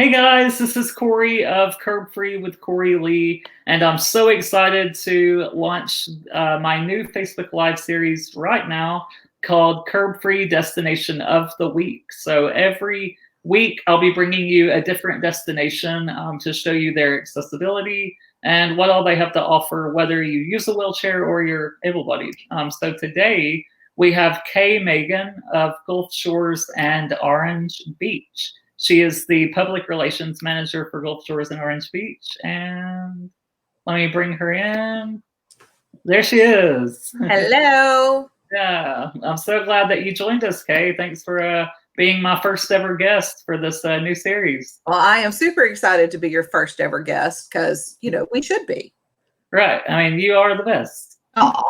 Hey guys, this is Corey of Curb Free with Corey Lee, and I'm so excited to launch my new Facebook Live series right now called Curb Free Destination of the Week. So every week I'll be bringing you a different destination to show you their accessibility and what all they have to offer, whether you use a wheelchair or you're able-bodied. So today we have Kay Megan of Gulf Shores and Orange Beach. She is the public relations manager for Gulf Shores and Orange Beach. And let me bring her in. There she is. Hello. Yeah, I'm so glad that you joined us, Kay. Thanks for being my first ever guest for this new series. Well, I am super excited to be your first ever guest because, we should be. Right. I mean, you are the best. Oh.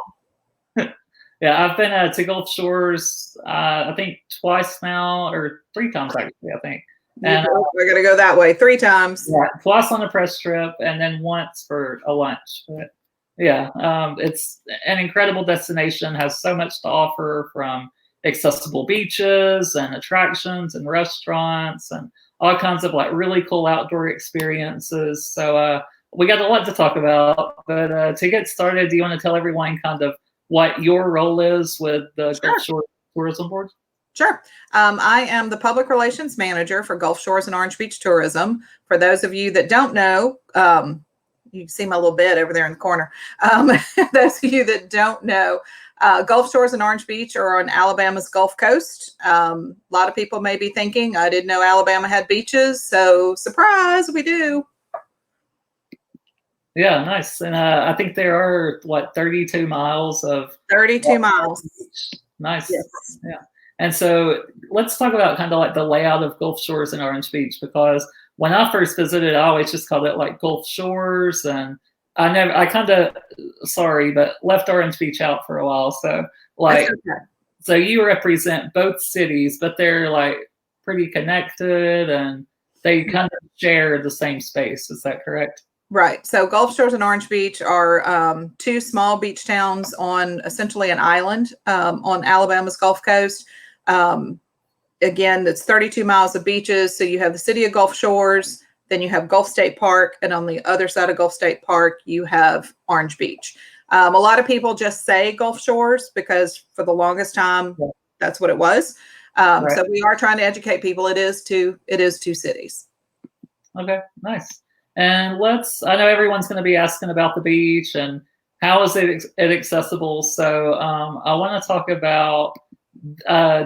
Yeah, I've been to Gulf Shores, I think twice now, or 3 times actually, I think. And we're going to go that way 3 times. Yeah, twice on a press trip and then once for a lunch. But yeah, it's an incredible destination, has so much to offer, from accessible beaches and attractions and restaurants and all kinds of like really cool outdoor experiences. So we got a lot to talk about, but to get started, do you want to tell everyone kind of what your role is with the Gulf Shore Tourism Board? Sure. I am the public relations manager for Gulf Shores and Orange Beach Tourism. For those of you that don't know, you see my little bed over there in the corner. Those of you that don't know, Gulf Shores and Orange Beach are on Alabama's Gulf Coast. A lot of people may be thinking, I didn't know Alabama had beaches. So surprise, we do. Yeah, nice. And I think there are, 32 miles of... 32 miles. Beach. Nice. Yes. Yeah. And so let's talk about kind of like the layout of Gulf Shores and Orange Beach, because when I first visited, I always just called it like Gulf Shores, and I kind of, sorry, but left Orange Beach out for a while. So like, okay. So you represent both cities, but they're like pretty connected and they kind of share the same space. Is that correct? Right. So Gulf Shores and Orange Beach are 2 small beach towns on essentially an island on Alabama's Gulf Coast. Again, it's 32 miles of beaches. So you have the city of Gulf Shores, then you have Gulf State Park, and on the other side of Gulf State Park, you have Orange Beach. A lot of people just say Gulf Shores because for the longest time, that's what it was. Right. So we are trying to educate people. It is 2 cities. Okay, nice. And I know everyone's going to be asking about the beach and how is it accessible. So I want to talk about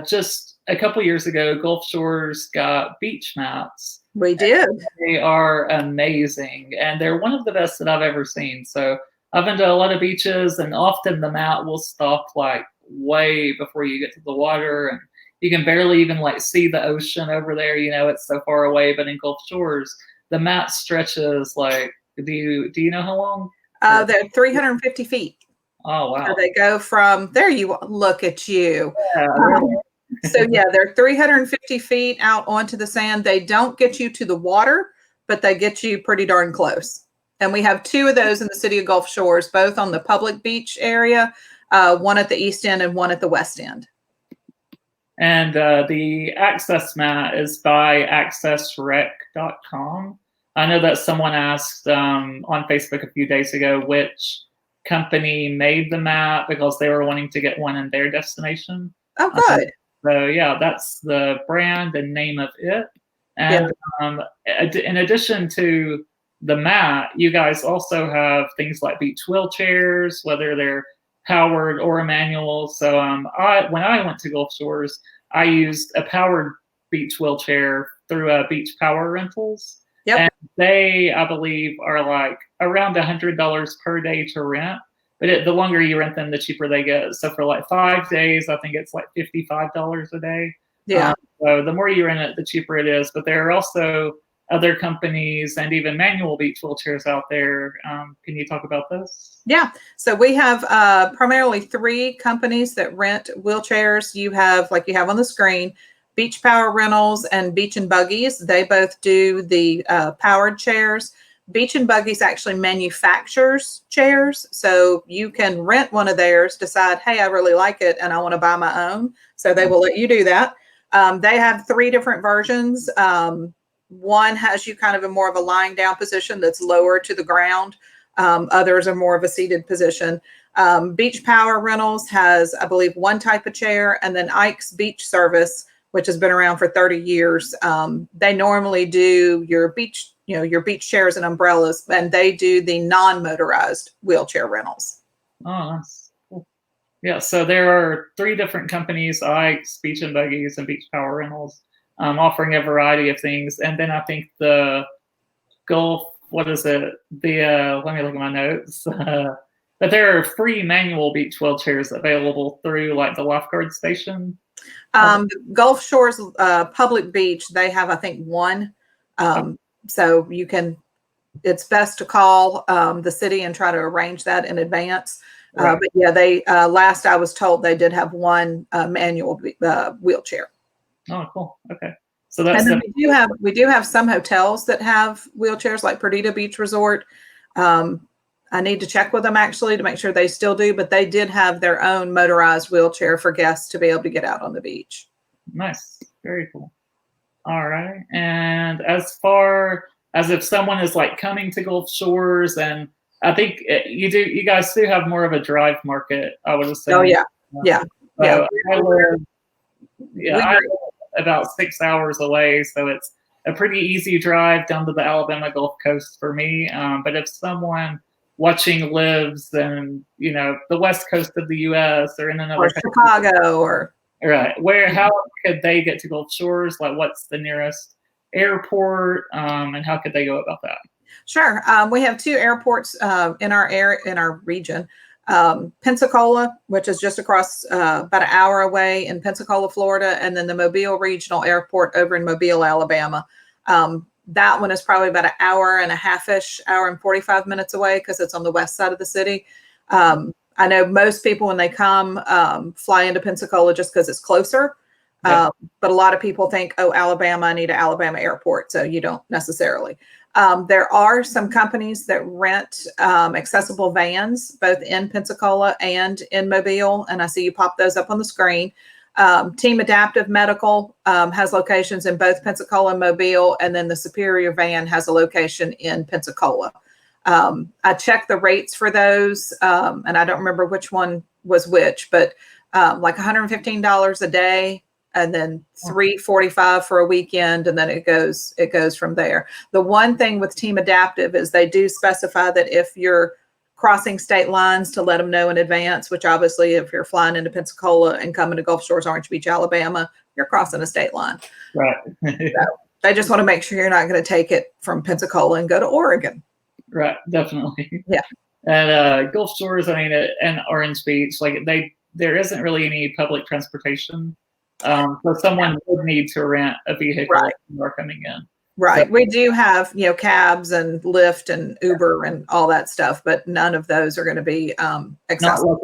just a couple years ago, Gulf Shores got beach mats. We did. They are amazing, and they're one of the best that I've ever seen. So I've been to a lot of beaches, and often the mat will stop like way before you get to the water, and you can barely even like see the ocean over there. It's so far away. But in Gulf Shores, the mat stretches like, do you know how long? They're 350 feet. Oh, wow. So they go from there. You look at you. Yeah, really. So yeah, they're 350 feet out onto the sand. They don't get you to the water, but they get you pretty darn close. And we have 2 of those in the city of Gulf Shores, both on the public beach area, one at the east end and one at the west end. And the access mat is by accessrec.com. I know that someone asked on Facebook a few days ago which company made the mat because they were wanting to get one in their destination. Oh, good. So yeah, that's the brand and name of it. And in addition to the mat, you guys also have things like beach wheelchairs, whether they're powered or manual. So when I went to Gulf Shores, I used a powered beach wheelchair through Beach Power Rentals. Yep. And they, I believe, are like around $100 per day to rent. But the longer you rent them, the cheaper they get. So for like 5 days, I think it's like $55 a day. Yeah. So the more you rent it, the cheaper it is. But there are also other companies and even manual beach wheelchairs out there. Can you talk about this? Yeah. So we have primarily 3 companies that rent wheelchairs. You have, like you have on the screen, Beach Power Rentals and Beach and Buggies. They both do the powered chairs. Beach and Buggies actually manufactures chairs. So you can rent one of theirs, decide, hey, I really like it and I want to buy my own. So they will let you do that. They have 3 different versions. One has you kind of in more of a lying down position that's lower to the ground. Others are more of a seated position. Beach Power Rentals has, I believe, one type of chair, and then Ike's Beach Service, which has been around for 30 years. They normally do your beach, your beach chairs and umbrellas, and they do the non-motorized wheelchair rentals. Oh, that's cool. Yeah, so there are 3 different companies, Ike's, Beach and Buggies, and Beach Power Rentals, offering a variety of things. And then I think the Gulf, what is it? Let me look at my notes. But there are free manual beach wheelchairs available through like the lifeguard station. Gulf Shores Public Beach, they have, I think, one. So you can, it's best to call the city and try to arrange that in advance. Right. But yeah, they last I was told they did have one manual wheelchair. Oh, cool. Okay. So that's and then we do have some hotels that have wheelchairs, like Perdita Beach Resort. I need to check with them actually to make sure they still do, but they did have their own motorized wheelchair for guests to be able to get out on the beach. Nice. Very cool. All right. And as far as if someone is like coming to Gulf Shores, and I think you guys do have more of a drive market, I would assume. Oh yeah. Yeah. So I live about 6 hours away, so it's a pretty easy drive down to the Alabama Gulf Coast for me. But if someone watching lives in, the West Coast of the U.S. or in another country, Chicago or right, how could they get to Gulf Shores? Like, what's the nearest airport, and how could they go about that? Sure, we have 2 airports in our area, in our region. Pensacola, which is just across about an hour away in Pensacola, Florida, and then the Mobile Regional Airport over in Mobile, Alabama. That one is probably about an hour and a half-ish, hour and 45 minutes away because it's on the west side of the city. I know most people when they come fly into Pensacola just because it's closer. But a lot of people think, oh, Alabama, I need an Alabama airport. So you don't necessarily. There are some companies that rent accessible vans, both in Pensacola and in Mobile. And I see you pop those up on the screen. Team Adaptive Medical has locations in both Pensacola and Mobile. And then the Superior Van has a location in Pensacola. I checked the rates for those, and I don't remember which one was which, but like $115 a day, and then $345 for a weekend, and then it goes from there. The one thing with Team Adaptive is they do specify that if you're crossing state lines, to let them know in advance, which obviously if you're flying into Pensacola and coming to Gulf Shores, Orange Beach, Alabama, you're crossing a state line. Right. So they just want to make sure you're not going to take it from Pensacola and go to Oregon. Right, definitely. Yeah. And Gulf Shores, and Orange Beach, there isn't really any public transportation. So someone would need to rent a vehicle right. if they're coming in. Right. So, we do have, cabs and Lyft and Uber and all that stuff, but none of those are going to be accessible.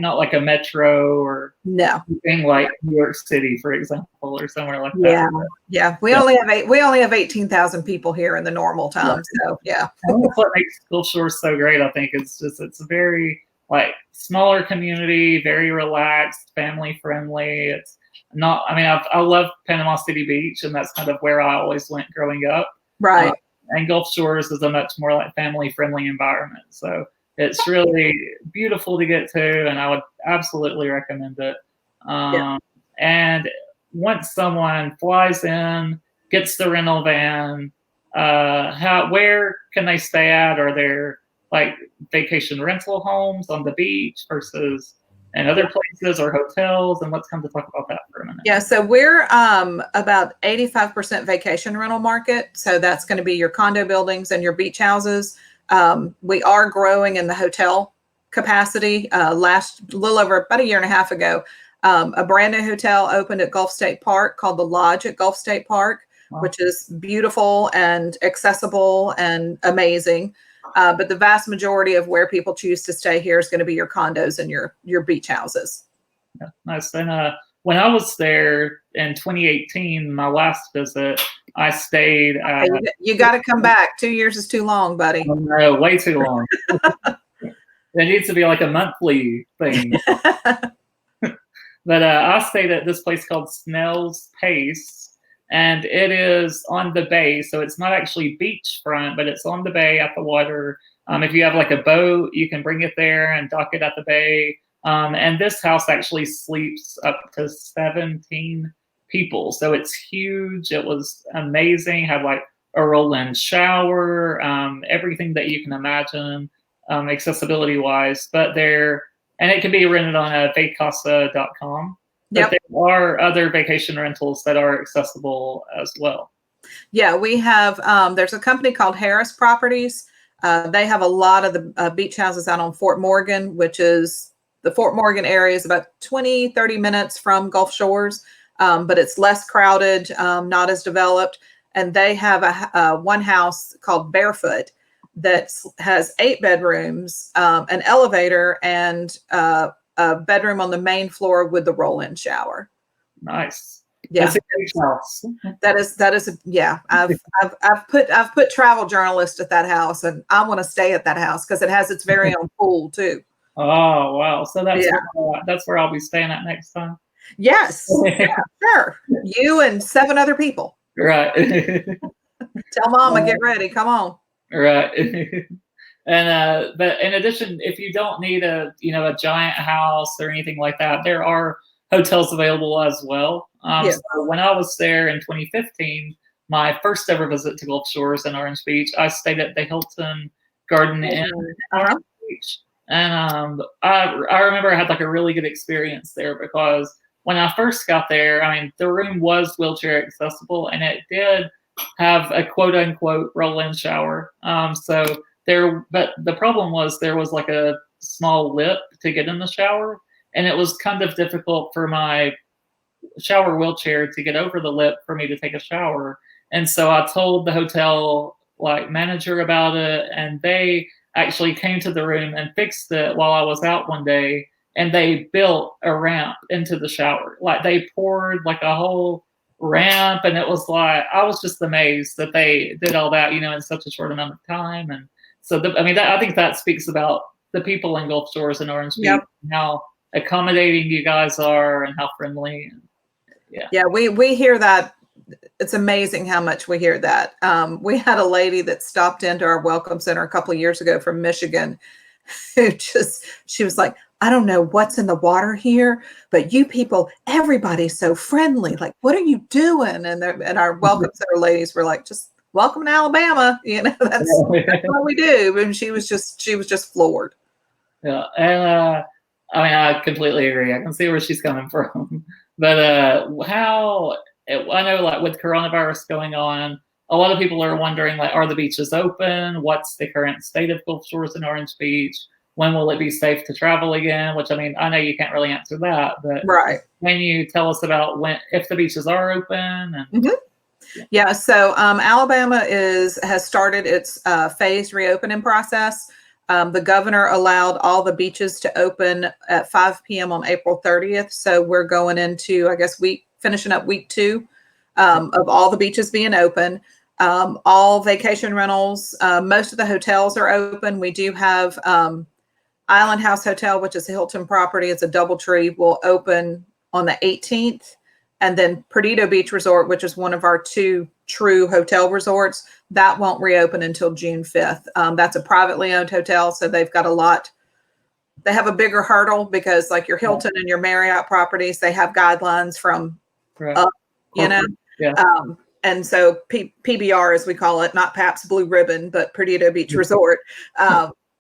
Not like a metro or no anything like New York City, for example, or somewhere like that. Yeah. Yeah. We only have 18,000 people here in the normal time. So yeah. That's what makes Gulf Shores so great, I think. It's a very smaller community, very relaxed, family friendly. It's not, I love Panama City Beach, and that's kind of where I always went growing up. Right. And Gulf Shores is a much more family friendly environment. So it's really beautiful to get to, and I would absolutely recommend it. And once someone flies in, gets the rental van, where can they stay at? Are there vacation rental homes on the beach versus in other places, or hotels? And let's come to talk about that for a minute. Yeah, so we're about 85% vacation rental market. So that's going to be your condo buildings and your beach houses. We are growing in the hotel capacity. A little over about a year and a half ago, a brand new hotel opened at Gulf State Park called The Lodge at Gulf State Park, wow. which is beautiful and accessible and amazing. But the vast majority of where people choose to stay here is going to be your condos and your beach houses. Yeah, nice. And when I was there in 2018, my last visit, I stayed. You got to come back. 2 years is too long, buddy. Oh, no, way too long. It needs to be like a monthly thing. But I stayed at this place called Snell's Pace, and it is on the bay, so it's not actually beachfront, but it's on the bay at the water. If you have like a boat, you can bring it there and dock it at the bay. And this house actually sleeps up to 17 people, so it's huge. It was amazing. Had like a roll-in shower, everything that you can imagine, accessibility wise. But there, and it can be rented on vacasa.com. But Yep. there are other vacation rentals that are accessible as well. Yeah, we have, there's a company called Harris Properties. They have a lot of the beach houses out on Fort Morgan, which is the Fort Morgan area is about 20, 30 minutes from Gulf Shores, but it's less crowded, not as developed. And they have a one house called Barefoot that has 8 bedrooms, an elevator, and a bedroom on the main floor with the roll-in shower. Nice. Yeah, That's a great house. that is yeah. I've put travel journalist at that house, and I want to stay at that house because it has its very own pool too. Oh wow! So that's where I'll be staying at next time. Yes, yeah, sure. You and 7 other people. Right. Tell Mama, get ready. Come on. Right. And but in addition, if you don't need a giant house or anything like that, there are hotels available as well. Yes. So when I was there in 2015, my first ever visit to Gulf Shores and Orange Beach, I stayed at the Hilton Garden Inn in Orange Beach, and I remember I had like a really good experience there because when I first got there, I mean the room was wheelchair accessible and it did have a quote unquote roll-in shower. But the problem was there was like a small lip to get in the shower, and it was kind of difficult for my shower wheelchair to get over the lip for me to take a shower. And so I told the hotel like manager about it, and they actually came to the room and fixed it while I was out one day, and they built a ramp into the shower. Like they poured like a whole ramp, and it was like I was just amazed that they did all that, in such a short amount of time. And so, I think that speaks about the people in Gulf Shores and Orange Beach, and how accommodating you guys are and how friendly. Yeah, we hear that. It's amazing how much we hear that. We had a lady that stopped into our welcome center a couple of years ago from Michigan, who she was like, I don't know what's in the water here, but you people, everybody's so friendly. Like, what are you doing? And our welcome center ladies were like, just welcome to Alabama. That's what we do. And she was just floored. Yeah, and I completely agree. I can see where she's coming from. But I know, like with coronavirus going on, a lot of people are wondering, like, are the beaches open? What's the current state of Gulf Shores and Orange Beach? When will it be safe to travel again? Which, I know you can't really answer that, but right. Can you tell us about if the beaches are open? And, Yeah. So Alabama has started its phased reopening process. The governor allowed all the beaches to open at 5 p.m. on April 30th. So we're going into, I guess, finishing up week 2 of all the beaches being open. All vacation rentals, most of the hotels are open. We do have Island House Hotel, which is a Hilton property. It's a DoubleTree, will open on the 18th. And then Perdido Beach Resort, which is one of our 2 true hotel resorts, that won't reopen until June 5th. That's a privately owned hotel, so they've got a lot. They have a bigger hurdle because, like your Hilton and your Marriott properties, they have guidelines from up, Yeah. And so PBR, as we call it, not Pabst Blue Ribbon, but Perdido Beach Resort,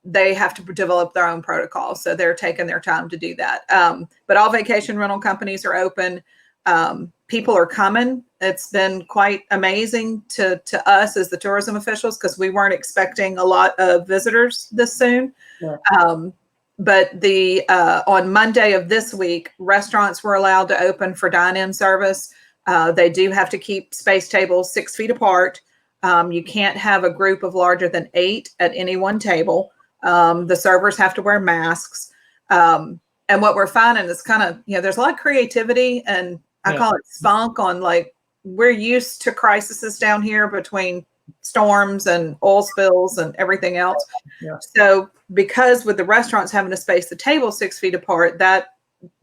they have to develop their own protocols. So they're taking their time to do that. But all vacation rental companies are open. People are coming. It's been quite amazing to us as the tourism officials because we weren't expecting a lot of visitors this soon. Yeah. But on Monday of this week, restaurants were allowed to open for dine-in service. They do have to keep space tables 6 feet apart. You can't have a group of larger than 8 at any one table. The servers have to wear masks. And what we're finding is kind of, there's a lot of creativity, and I call it spunk on, like, we're used to crises down here between storms and oil spills and everything else. Yeah. So because with the restaurants having to space the table 6 feet apart, that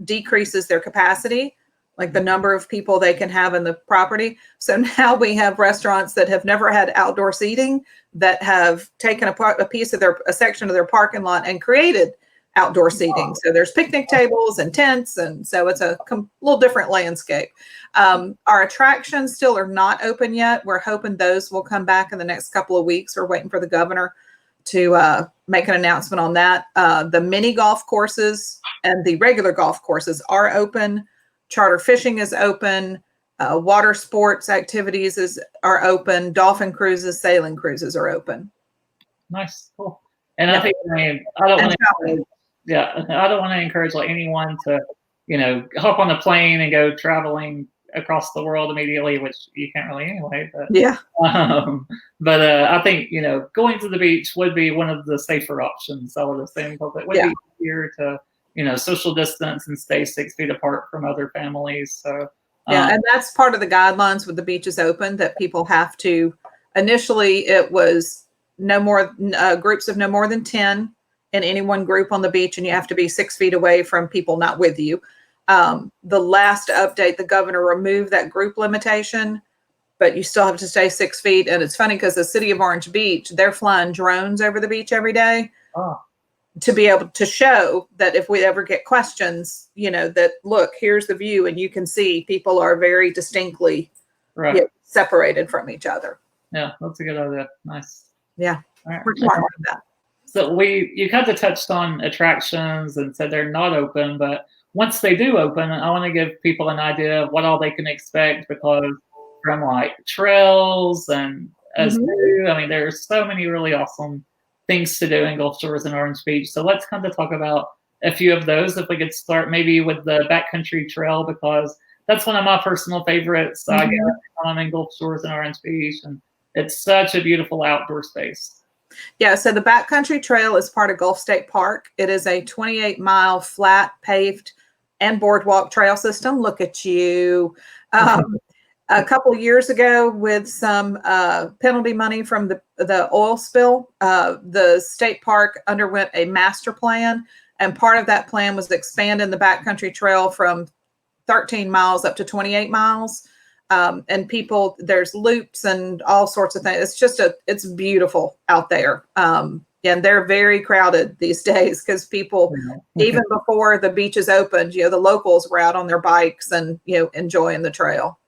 decreases their capacity. like the number of people they can have in the property. So now we have restaurants that have never had outdoor seating that have taken a section of their parking lot and created outdoor seating. So there's picnic tables and tents, and so it's a little different landscape. Our attractions still are not open yet. We're hoping those will come back in the next couple of weeks. We're waiting for the governor to make an announcement on that. The mini golf courses and the regular golf courses are open. Charter fishing is open. Water sports activities are open. Dolphin cruises, sailing cruises are open. Nice, cool. And I think, I don't want to. Yeah, I don't want to encourage like anyone to, hop on a plane and go traveling across the world immediately, which you can't really anyway. But yeah. I think going to the beach would be one of the safer options. I would assume because it would be easier to social distance and stay 6 feet apart from other families. So and that's part of the guidelines with the beaches open, that people have to. Initially, it was no more groups of no more than 10 in any one group on the beach, and you have to be 6 feet away from people not with you. The last update, the governor removed that group limitation, but you still have to stay 6 feet. And it's funny because the city of Orange Beach, they're flying drones over the beach every day to be able to show that if we ever get questions, that look, here's the view, and you can see people are very distinctly separated from each other. Yeah, that's a good idea. Nice. Yeah, right. We're talking about that. So you kind of touched on attractions and said they're not open, but once they do open, I want to give people an idea of what all they can expect, because from like trails and a zoo, I mean, there's so many really awesome things to do in Gulf Shores and Orange Beach. So let's kind of talk about a few of those. If we could start maybe with the Backcountry Trail, because that's one of my personal favorites. I get I'm in Gulf Shores and Orange Beach, and it's such a beautiful outdoor space. Yeah, so the Backcountry Trail is part of Gulf State Park. It is a 28-mile flat, paved, and boardwalk trail system. Look at you. A couple of years ago, with some penalty money from the oil spill, the state park underwent a master plan, and part of that plan was expanding the Backcountry Trail from 13 miles up to 28 miles. And there's loops and all sorts of things. It's beautiful out there. And they're very crowded these days because people, even before the beaches opened, the locals were out on their bikes and, enjoying the trail.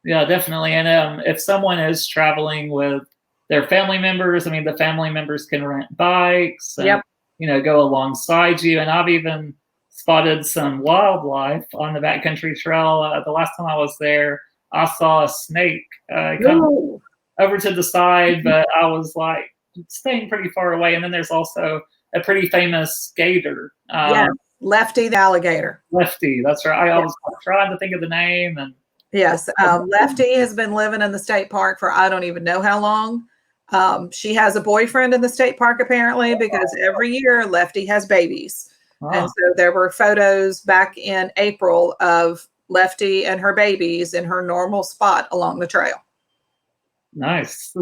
Yeah, definitely. And if someone is traveling with their family members, I mean, the family members can rent bikes and, go alongside you. And I've even spotted some wildlife on the Backcountry Trail. The last time I was there, I saw a snake come over to the side, but I was like staying pretty far away. And then there's also a pretty famous gator. Lefty the alligator. Lefty, that's right. I was trying to think of the name. And yes, Lefty has been living in the state park for I don't even know how long. She has a boyfriend in the state park apparently, because every year Lefty has babies. And so there were photos back in April of Lefty and her babies in her normal spot along the trail. Nice.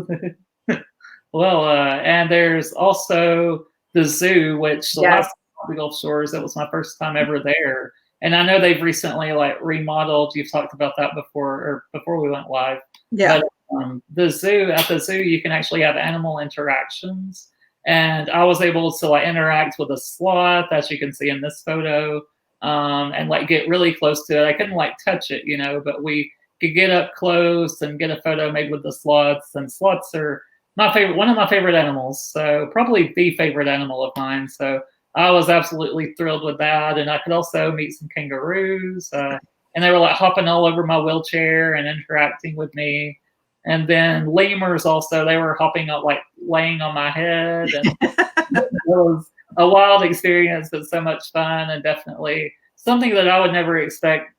Well, and there's also the zoo, which the last time I went to Gulf Shores, it was my first time ever there. And I know they've recently remodeled. You've talked about that before we went live. Yeah. But at the zoo, you can actually have animal interactions. And I was able to interact with a sloth, as you can see in this photo, and get really close to it. I couldn't touch it, but we could get up close and get a photo made with the sloths. And sloths are one of my favorite animals. So probably the favorite animal of mine. So I was absolutely thrilled with that. And I could also meet some kangaroos, and they were hopping all over my wheelchair and interacting with me. And then lemurs also, they were hopping up, laying on my head. And it was a wild experience, but so much fun, and definitely something that I would never expect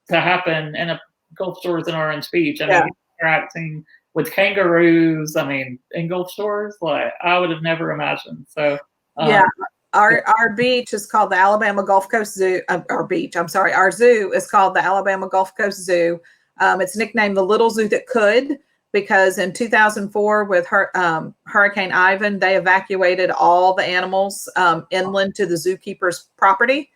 to happen in a Gulf Shores and Orange Beach. I mean, interacting with kangaroos, in Gulf Shores, I would have never imagined. So our beach is called the Alabama Gulf Coast Zoo. Our zoo is called the Alabama Gulf Coast Zoo. It's nicknamed the Little Zoo That Could, because in 2004 with Hurricane Ivan, they evacuated all the animals inland to the zookeeper's property.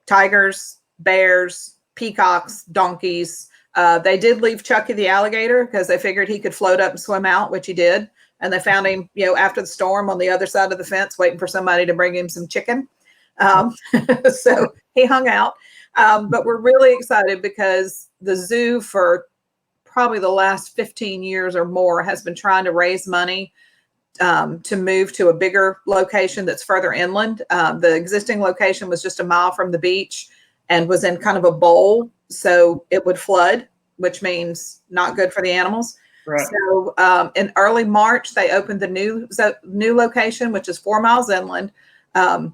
Tigers, bears, peacocks, donkeys. They did leave Chucky the alligator because they figured he could float up and swim out, which he did. And they found him, after the storm on the other side of the fence, waiting for somebody to bring him some chicken. So he hung out. But we're really excited because the zoo for probably the last 15 years or more has been trying to raise money to move to a bigger location that's further inland. The existing location was just a mile from the beach and was in kind of a bowl, so it would flood, which means not good for the animals. Right. So in early March, they opened the new location, which is 4 miles inland,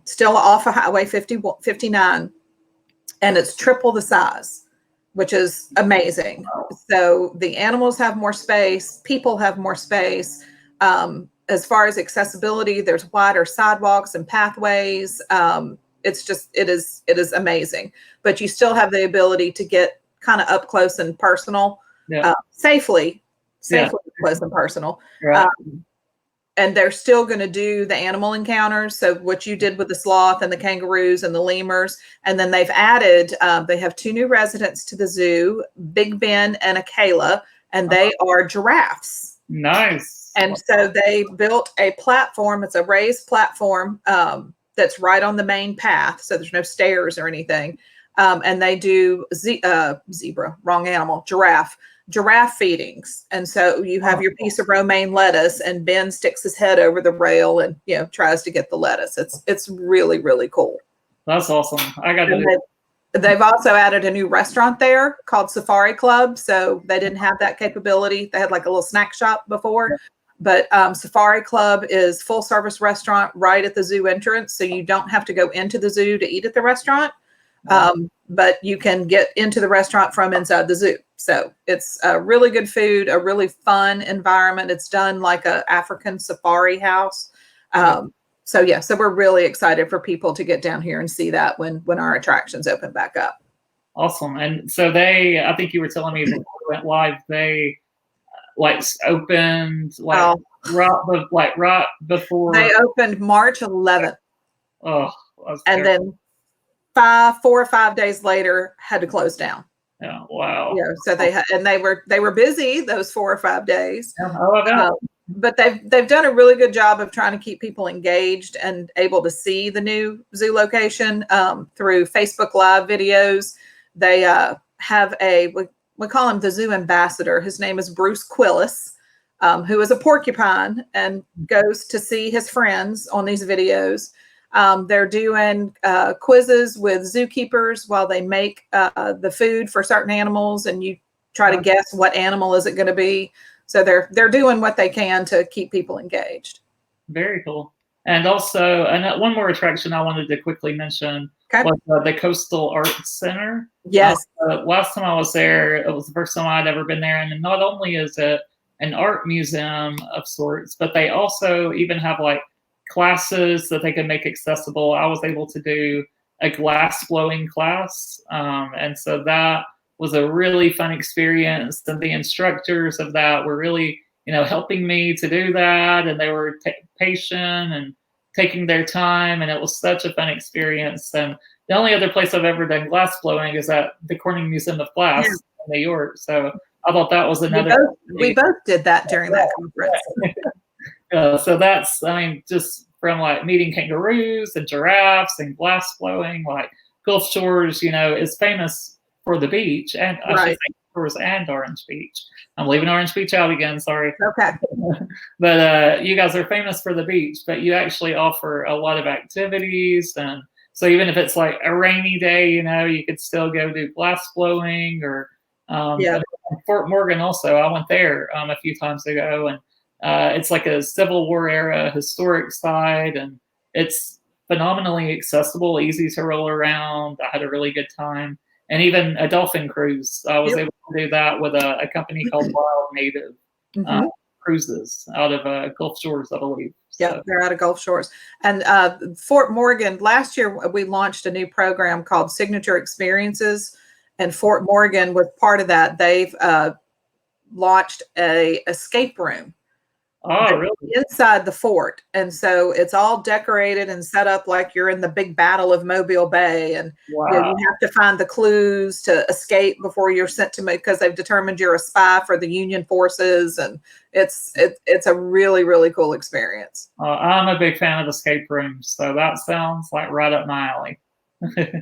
still off of Highway 59, and it's triple the size, which is amazing. Wow. So the animals have more space, people have more space. As far as accessibility, there's wider sidewalks and pathways. It is amazing, but you still have the ability to get kind of up close and personal, safely up close and personal. Right. And they're still going to do the animal encounters. So what you did with the sloth and the kangaroos and the lemurs, and then they've added, they have 2 new residents to the zoo, Big Ben and Akela, and they are giraffes. Nice. And so they built a platform. It's a raised platform that's right on the main path. So there's no stairs or anything. And they do zebra, wrong animal, giraffe feedings. And so you have your piece of romaine lettuce, and Ben sticks his head over the rail and tries to get the lettuce. It's really, really cool. That's awesome. I got to do. They've also added a new restaurant there called Safari Club. So they didn't have that capability. They had like a little snack shop before. But Safari Club is full service restaurant right at the zoo entrance. So you don't have to go into the zoo to eat at the restaurant. But you can get into the restaurant from inside the zoo. So it's a really good food, a really fun environment. It's done like an African safari house. So we're really excited for people to get down here and see that when our attractions open back up. Awesome. And so I think you were telling me before we went live, they opened right before. They opened March 11th. Oh, and then 4 or 5 days later had to close down. Yeah, wow. So they were busy those 4 or 5 days. Yeah, but they've done a really good job of trying to keep people engaged and able to see the new zoo location through Facebook Live videos. They have we call him the zoo ambassador. His name is Bruce Quillis, who is a porcupine and goes to see his friends on these videos. They're doing quizzes with zookeepers while they make the food for certain animals, and you try to guess what animal is it going to be. So they're doing what they can to keep people engaged. Very cool. And also, one more attraction I wanted to quickly mention was the Coastal Arts Center. Yes. Last time I was there, it was the first time I'd ever been there. And not only is it an art museum of sorts, but they also even have classes that they can make accessible. I was able to do a glass blowing class. And so that was a really fun experience. And the instructors of that were really, helping me to do that. And they were patient and taking their time. And it was such a fun experience. And the only other place I've ever done glass blowing is at the Corning Museum of Glass in New York. So I thought that was another. We both did that during that conference. So that's, just from meeting kangaroos and giraffes and glass blowing, Gulf Shores, is famous for the beach, and I should say Shores and Orange Beach. I'm leaving Orange Beach out again, sorry. Okay. But you guys are famous for the beach, but you actually offer a lot of activities. And so even if it's a rainy day, you could still go do glass blowing or Fort Morgan also. I went there a few times ago, and it's a Civil War era historic site, and it's phenomenally accessible, easy to roll around. I had a really good time. And even a dolphin cruise. I was able to do that with a company called Wild Native Cruises out of Gulf Shores, I believe. Yeah, they're out of Gulf Shores. And Fort Morgan, last year we launched a new program called Signature Experiences, and Fort Morgan was part of that. They've launched a escape room Oh, really? inside the fort. And so it's all decorated and set up like you're in the big battle of Mobile Bay. And Wow. you have to find the clues to escape before you're sent to, because they've determined you're a spy for the Union forces. And it's a really, really cool experience. I'm a big fan of escape rooms, so that sounds like right up my alley.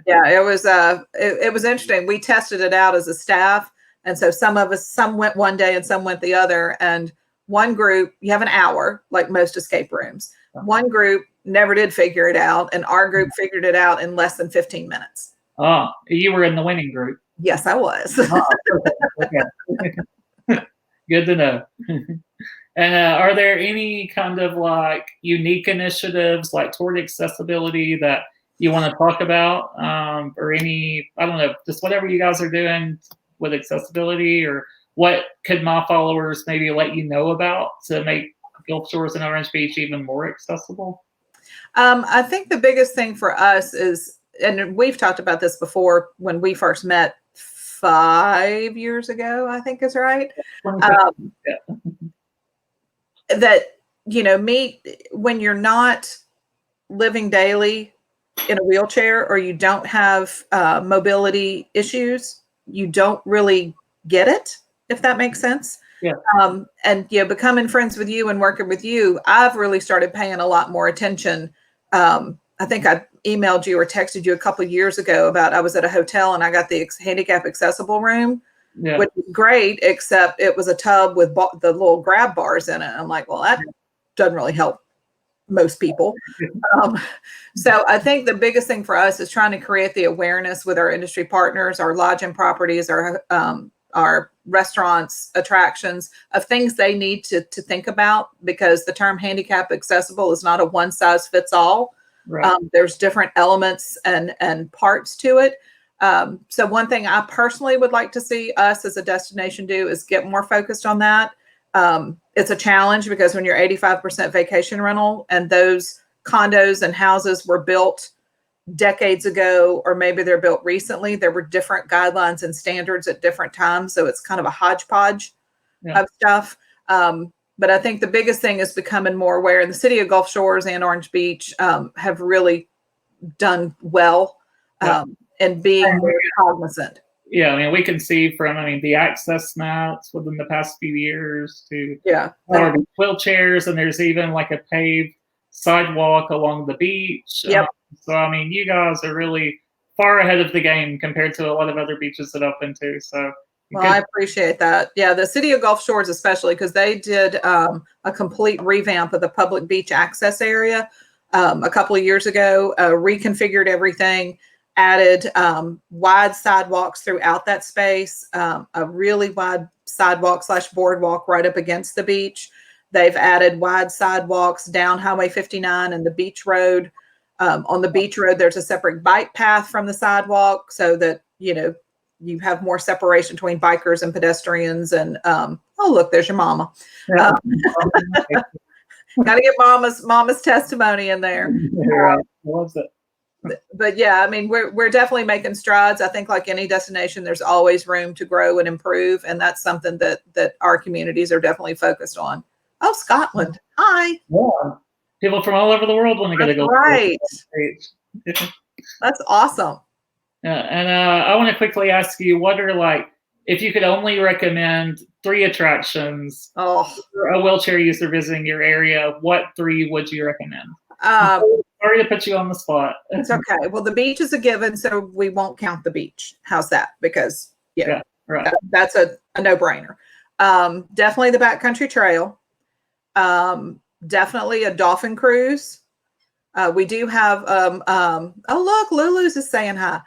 Yeah, it was interesting. We tested it out as a staff. And so some went one day and some went the other. And one group, you have an hour, like most escape rooms. One group never did figure it out, and our group figured it out in less than 15 minutes. Oh, you were in the winning group. Yes, I was. Okay. Good to know. And are there any kind of like unique initiatives like toward accessibility that you want to talk about, or any, I don't know, just whatever you guys are doing with accessibility, or what could my followers maybe let you know about to make Gulf Shores and Orange Beach even more accessible? I think the biggest thing for us is, and we've talked about this before when we first met 5 years ago, I think is right. Yeah. That, when you're not living daily in a wheelchair, or you don't have mobility issues, you don't really get it, if that makes sense. Yeah. And becoming friends with you and working with you, I've really started paying a lot more attention. I think I emailed you or texted you a couple of years ago about, I was at a hotel and I got the handicap accessible room, which was great, except it was a tub with the little grab bars in it. I'm like, well, that doesn't really help most people. So I think the biggest thing for us is trying to create the awareness with our industry partners, our lodging properties, our restaurants, attractions, of things they need to think about, because the term handicap accessible is not a one size fits all. Right. There's different elements and parts to it. So one thing I personally would like to see us as a destination do is get more focused on that. It's a challenge because when you're 85% vacation rental, and those condos and houses were built decades ago, or maybe they're built recently, there were different guidelines and standards at different times. So it's kind of a hodgepodge of stuff. But I think the biggest thing is becoming more aware. And the city of Gulf Shores and Orange Beach have really done well in being more cognizant. Yeah, I mean, we can see from, the access mats within the past few years to wheelchairs, and there's even like a paved sidewalk along the beach. Yep. So, you guys are really far ahead of the game compared to a lot of other beaches that I've been to. So, well, I appreciate that. Yeah, the city of Gulf Shores, especially, because they did a complete revamp of the public beach access area a couple of years ago, reconfigured everything, added wide sidewalks throughout that space, a really wide sidewalk / boardwalk right up against the beach. They've added wide sidewalks down Highway 59 and the beach road. On the beach road, there's a separate bike path from the sidewalk, so that, you have more separation between bikers and pedestrians. And oh, look, there's your mama. Got to get mama's testimony in there. Loves it. But yeah, we're definitely making strides. I think like any destination, there's always room to grow and improve, and that's something that our communities are definitely focused on. Oh, Scotland! Hi. Yeah, people from all over the world want to get a go. Right. That's awesome. And I want to quickly ask you, what are if you could only recommend 3 attractions for a wheelchair user visiting your area, what 3 would you recommend? Sorry to put you on the spot. It's okay. Well, the beach is a given, so we won't count the beach. How's that? Because right. That's a no-brainer. Definitely the backcountry trail. Definitely a dolphin cruise. We do have oh, look, Lulu's is saying hi.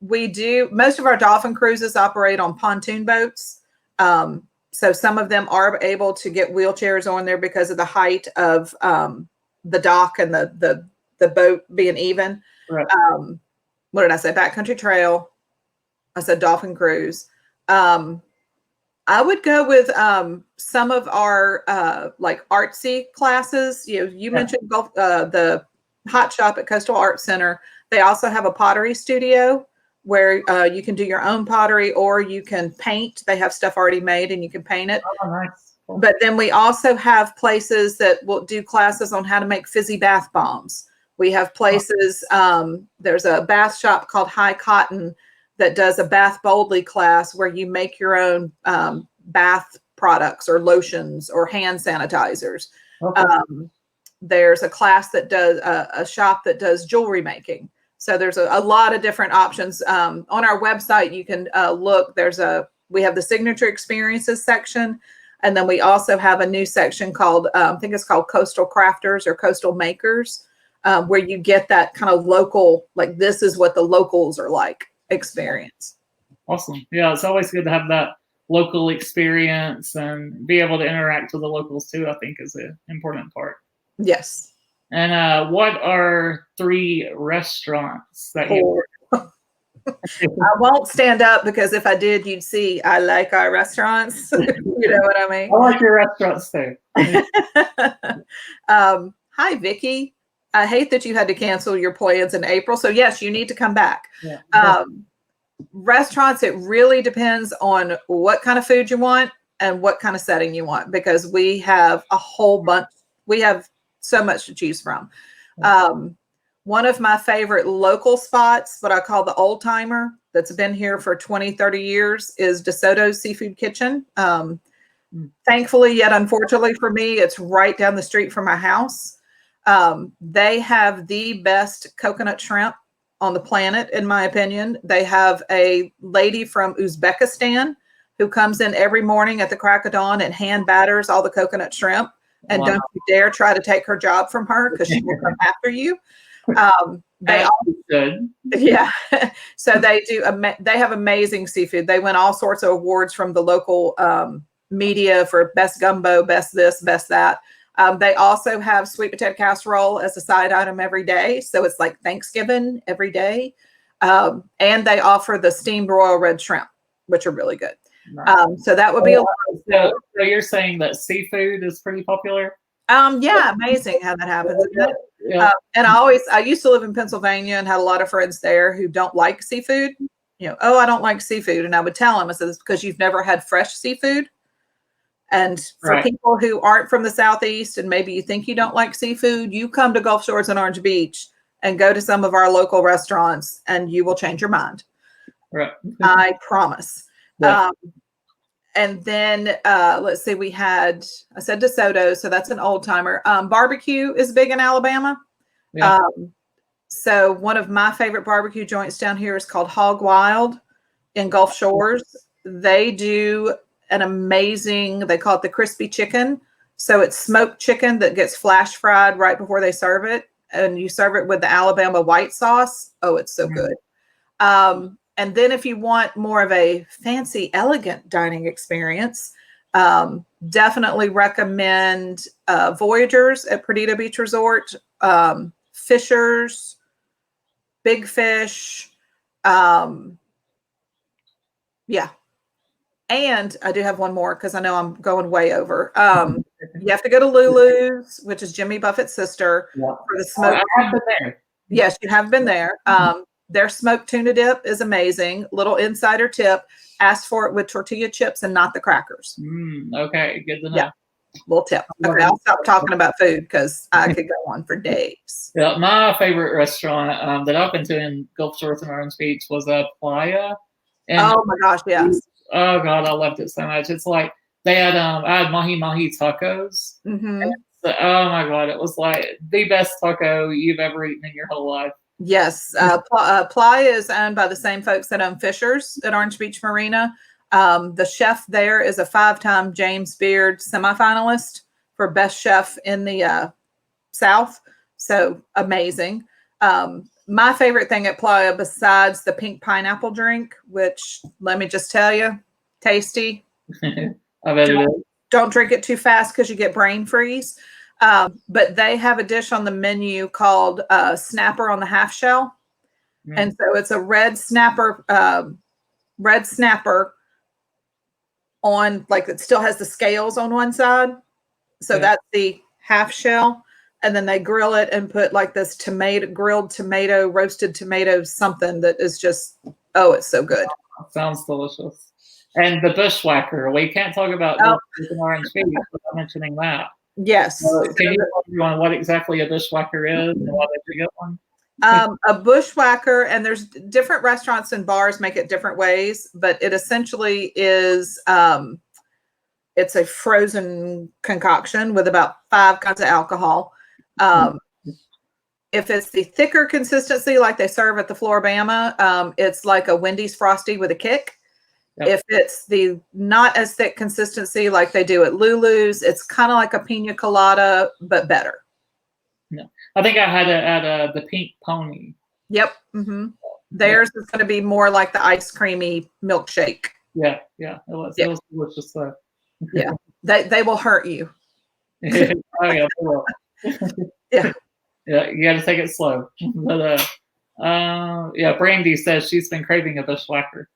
We do, most of our dolphin cruises operate on pontoon boats. So some of them are able to get wheelchairs on there because of the height of the dock and the boat being even. Right. What did I say? Backcountry trail. I said dolphin cruise. I would go with some of our artsy classes. You mentioned the Hot Shop at Coastal Art Center. They also have a pottery studio where you can do your own pottery or you can paint. They have stuff already made and you can paint it. Oh, nice. Cool. But then we also have places that will do classes on how to make fizzy bath bombs. We have places, there's a bath shop called High Cotton that does a Bath Boldly class where you make your own bath products or lotions or hand sanitizers. Okay. There's a class that does a shop that does jewelry making. So there's a lot of different options. On our website, you can look. We have the signature experiences section, and then we also have a new section called I think it's called Coastal Crafters or Coastal Makers, where you get that kind of local, like this is what the locals are like experience. Awesome. Yeah, it's always good to have that local experience and be able to interact with the locals too, I think is an important part. Yes. And what are 3 restaurants that you I won't stand up because if I did, you'd see I like our restaurants. You know what I mean? I like your restaurants too. Hi, Vicky. I hate that you had to cancel your plans in April. So yes, you need to come back. Yeah. Restaurants, it really depends on what kind of food you want and what kind of setting you want, because we have a whole bunch. We have so much to choose from. One of my favorite local spots, what I call the old timer, that's been here for 20, 30 years, is DeSoto's Seafood Kitchen. Thankfully, yet unfortunately for me, it's right down the street from my house. They have the best coconut shrimp on the planet, in my opinion. They have a lady from Uzbekistan who comes in every morning at the crack of dawn and hand batters all the coconut shrimp. And don't you dare try to take her job from her, because she will come after you. They yeah. So they do. They have amazing seafood. They win all sorts of awards from the local media for best gumbo, best this, best that. They also have sweet potato casserole as a side item every day. So it's like Thanksgiving every day. And they offer the steamed royal red shrimp, which are really good. Nice. So that would be so you're saying that seafood is pretty popular? Yeah, amazing how that happens. Yeah. And I used to live in Pennsylvania and had a lot of friends there who don't like seafood. I don't like seafood. And I would tell them, I said, it's because you've never had fresh seafood. And for people who aren't from the Southeast and maybe you think you don't like seafood, you come to Gulf Shores and Orange Beach and go to some of our local restaurants and you will change your mind. Right. I promise. Yeah. And then let's see, I said DeSoto, so that's an old timer. Barbecue is big in Alabama. Yeah. So one of my favorite barbecue joints down here is called Hog Wild in Gulf Shores. They do an amazing, they call it the crispy chicken. So it's smoked chicken that gets flash fried right before they serve it. And you serve it with the Alabama white sauce. Oh, it's so good. And then if you want more of a fancy, elegant dining experience, definitely recommend Voyagers at Perdido Beach Resort, Fisher's, Big Fish. Yeah. And I do have one more because I know I'm going way over. You have to go to Lulu's, which is Jimmy Buffett's sister, for the smoke. I have been there. Yes, you have been there. Their smoked tuna dip is amazing. Little insider tip: ask for it with tortilla chips and not the crackers. Okay, good to know. Yeah, little tip. Okay, I'll stop talking about food because I could go on for days. Yeah, my favorite restaurant that I've been to in Gulf Shores and Orange Beach was Playa. And oh my gosh, yes. Oh God, I loved it so much. It's like they had I had mahi tacos. So, oh my God, it was like the best taco you've ever eaten in your whole life. Yes, Playa is owned by the same folks that own Fisher's at Orange Beach Marina. The chef there is a 5-time James Beard semifinalist for best chef in the South. So amazing. My favorite thing at Playa, besides the pink pineapple drink, which let me just tell you, tasty. I bet it is. Don't drink it too fast because you get brain freeze. But they have a dish on the menu called snapper on the half shell. And so it's a red snapper on, like, it still has the scales on one side. So that's the half shell. and then they grill it and put like this grilled tomato, roasted tomato, something that is just, oh, it's so good. Sounds delicious. And the bushwhacker. We can't talk about an orange feet without mentioning that. Yes. Can you tell everyone what exactly a bushwhacker is and why they should get one? A bushwhacker, and there's different restaurants and bars make it different ways, but it essentially is it's a frozen concoction with about 5 kinds of alcohol. If it's the thicker consistency like they serve at the Floorbama, it's like a Wendy's Frosty with a kick. Yep. If it's the not as thick consistency like they do at Lulu's, it's kind of like a pina colada, but better. Yeah. I think I had it at the Pink Pony. Yep. Mm-hmm. Theirs is going to be more like the ice creamy milkshake. Yeah. It was delicious. Yeah. They will hurt you. Oh, yeah, they will. Yeah. Yeah, you got to take it slow. But yeah, Brandy says she's been craving a bushwhacker.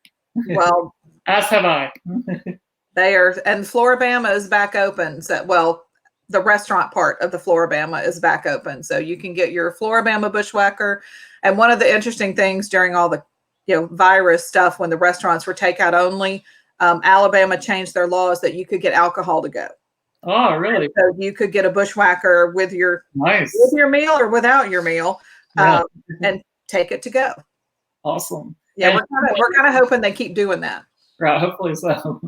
Well, as have I. They are, and Floorbama is back open. So, well, the restaurant part of the Floorbama is back open, so you can get your Floorbama bushwhacker. And one of the interesting things during all the virus stuff, when the restaurants were takeout only, Alabama changed their laws that you could get alcohol to go. Oh, really? And so you could get a bushwhacker with your meal or without your meal, and take it to go. Awesome. Yeah, we're kind of hoping they keep doing that. Right, hopefully so.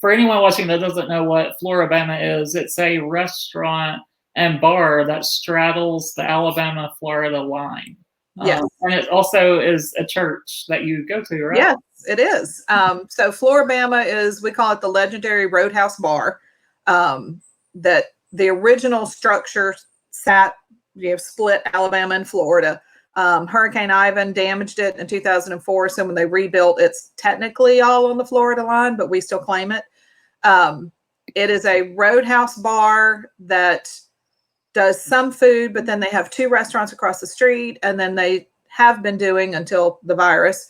For anyone watching that doesn't know what Floorbama is, it's a restaurant and bar that straddles the Alabama-Florida line. Yes. And it also is a church that you go to, right? Yes, it is. So Floorbama is, we call it the legendary Roadhouse Bar. That the original structure split Alabama and Florida. Hurricane Ivan damaged it in 2004. So when they rebuilt, it's technically all on the Florida line, but we still claim it. It is a roadhouse bar that does some food, but then they have 2 restaurants across the street. And then they have been doing, until the virus,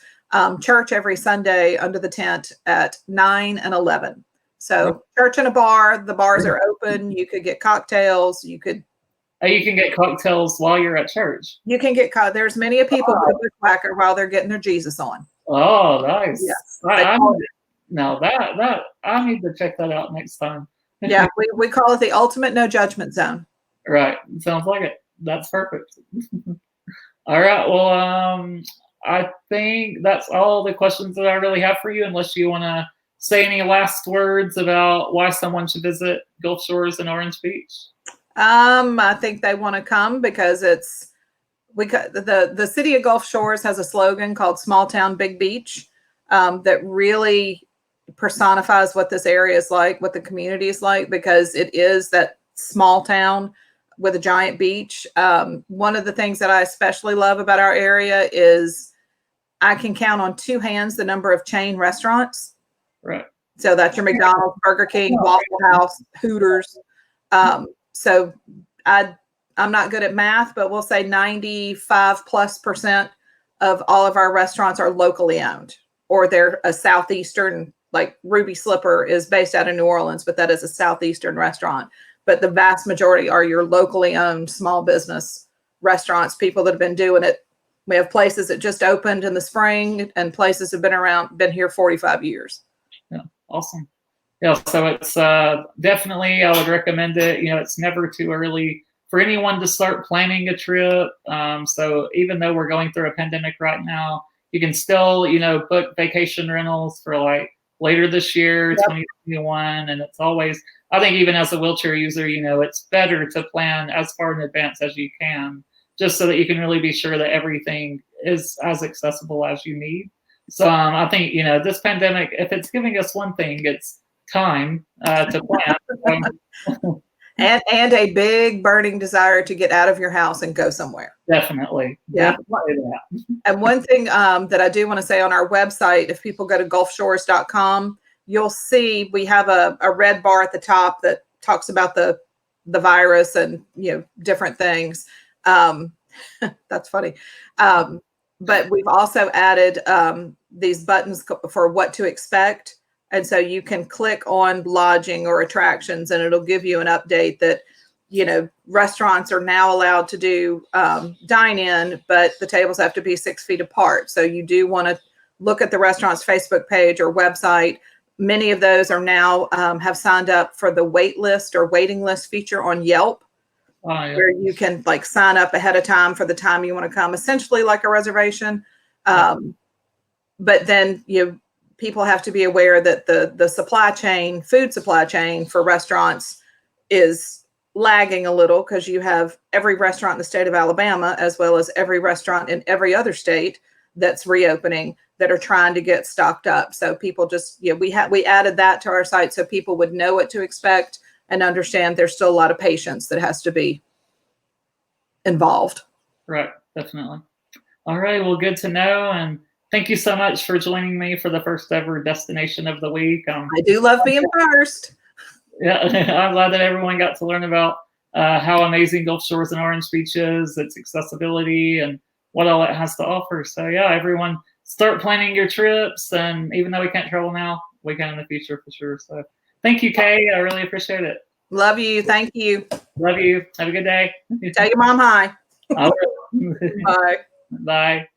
church every Sunday under the tent at 9 and 11. So church and a bar, the bars are open. You could get cocktails. You can get cocktails while you're at church. You can get there's many people with a bushwhacker while they're getting their Jesus on. Oh, nice. Yes. I need to check that out next time. Yeah, we call it the ultimate no judgment zone. Right. Sounds like it. That's perfect. All right. Well, I think that's all the questions that I really have for you, unless you want to say any last words about why someone should visit Gulf Shores and Orange Beach. I think they want to come because the city of Gulf Shores has a slogan called "Small Town, Big Beach," that really personifies what this area is like, what the community is like, because it is that small town with a giant beach. One of the things that I especially love about our area is I can count on 2 hands the number of chain restaurants. Right. So that's your McDonald's, Burger King, Waffle House, Hooters. So I'm not good at math, but we'll say 95+% of all of our restaurants are locally owned, or they're a Southeastern, like Ruby Slipper is based out of New Orleans, but that is a Southeastern restaurant. But the vast majority are your locally owned small business restaurants, people that have been doing it. We have places that just opened in the spring and places have been here 45 years. Yeah, awesome. Yeah, so it's definitely, I would recommend it. It's never too early for anyone to start planning a trip. So even though we're going through a pandemic right now, you can still, book vacation rentals for like later this year, 2021. And it's always, I think even as a wheelchair user, it's better to plan as far in advance as you can, just so that you can really be sure that everything is as accessible as you need. So I think, this pandemic, if it's giving us one thing, it's time to plan. and a big burning desire to get out of your house and go somewhere. Definitely. Yeah. And one thing that I do want to say, on our website, if people go to gulfshores.com, you'll see we have a red bar at the top that talks about the virus and different things. That's funny. But we've also added these buttons for what to expect. And so you can click on lodging or attractions, and it'll give you an update that restaurants are now allowed to do dine-in, but the tables have to be 6 feet apart. So you do want to look at the restaurant's Facebook page or website. Many of those are now have signed up for the wait list or waiting list feature on Yelp, where you can like sign up ahead of time for the time you want to come, essentially like a reservation. But then people have to be aware that the supply chain, food supply chain for restaurants is lagging a little, because you have every restaurant in the state of Alabama, as well as every restaurant in every other state that's reopening, that are trying to get stocked up. So people just, we added that to our site so people would know what to expect and understand there's still a lot of patience that has to be involved. Right, definitely. All right, well, good to know. And thank you so much for joining me for the first ever destination of the week. I do love being first. Yeah, I'm glad that everyone got to learn about how amazing Gulf Shores and Orange Beach is, its accessibility, and what all it has to offer. So yeah, everyone start planning your trips. And even though we can't travel now, we can in the future for sure. So thank you, Kay. I really appreciate it. Love you. Thank you. Love you. Have a good day. Tell your mom hi. I will. Bye. Bye.